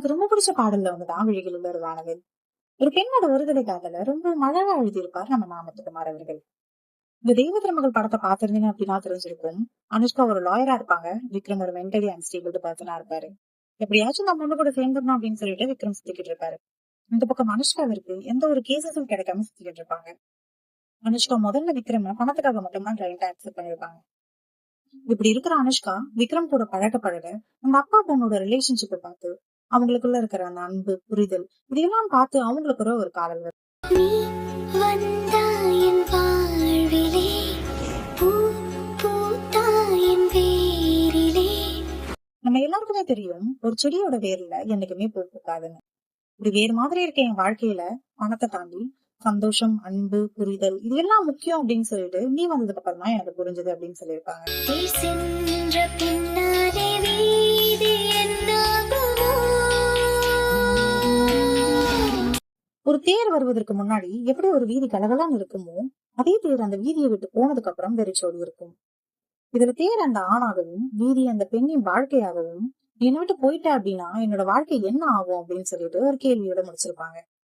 எனக்கு ரொம்ப பிடிச்ச பாடல்ல ஒண்ணுதான் விழிகளில் ஒரு வானவில். ஒரு பெண்ணோட ஒருதலை காதல ரொம்ப அழகா எழுதியிருப்பார் நம்ம நாமத்துக்குமார் அவர்கள். இந்த தெய்வ திருமகள் படத்தை பாத்திருந்தீங்க அப்படின்னா தெரிஞ்சிருக்கும். அனுஷ்கா ஒரு லாயரா இருப்பாங்க. விக்ரம் ஒரு மென்டலி அன்ஸ்டேபிள் பர்சனா இருப்பாரு. எப்படியாச்சும் நம்ம பொண்ணு கூட சேர்ந்துடணும் அப்படின்னு சொல்லிட்டு விக்ரம் சுத்திக்கிட்டு இருப்பாரு. இந்த பக்கம் அனுஷ்காவிற்கு எந்த ஒரு கேசஸும் கிடைக்காம சுத்திக்கிட்டு இருப்பாங்க. அனுஷ்கா முதல்ல விக்ரம பணத்துக்காக மட்டும்தான் கிளைண்டா அக்செப்ட் பண்ணிருப்பாங்க. இப்படி இருக்கிற அனுஷ்கா விக்ரம் கூட பழக பழக அவங்க அப்பா பொண்ணோட ரிலேஷன்ஷிப்பை பார்த்து அவங்களுக்குள்ள இருக்கிற அந்த அன்பு புரிதல் இதெல்லாம் பார்த்து அவங்களுக்குள்ள ஒரு காதல் வரும். நீ வந்தாயின் வாழ்விலே பூ பூத்தாயின் வேரிலே. நம்ம எல்லாருக்குமே தெரியும் ஒரு செடியோட வேர்ல என்னைக்குமே பூ பூக்காதுன்னு. இப்படி வேறு மாதிரி இருக்க என் வாழ்க்கையில பணத்தை தாண்டி சந்தோஷம் அன்பு புரிதல் இது எல்லாம் முக்கியம் அப்படின்னு சொல்லிட்டு நீ வந்ததுக்கு அப்புறம் தான் எனக்கு புரிஞ்சது அப்படின்னு சொல்லியிருப்பாங்க. தேர் சென்ற பின்னாலே வீதி என்னாகுமோ? ஒரு தேர் வருவதற்கு முன்னாடி எப்படி ஒரு வீதி கலகலான்னு இருக்குமோ அதே தேர் அந்த வீதியை விட்டு போனதுக்கு அப்புறம் வெறிச்சோடி இருக்கும். இதுல தேர் அந்த ஆணாகவும் வீதி அந்த பெண்ணின் வாழ்க்கையாகவும் என்னை விட்டு போயிட்ட அப்படின்னா என்னோட வாழ்க்கை என்ன ஆகும் அப்படின்னு சொல்லிட்டு ஒரு கேள்வியோட முடிச்சிருப்பாங்க.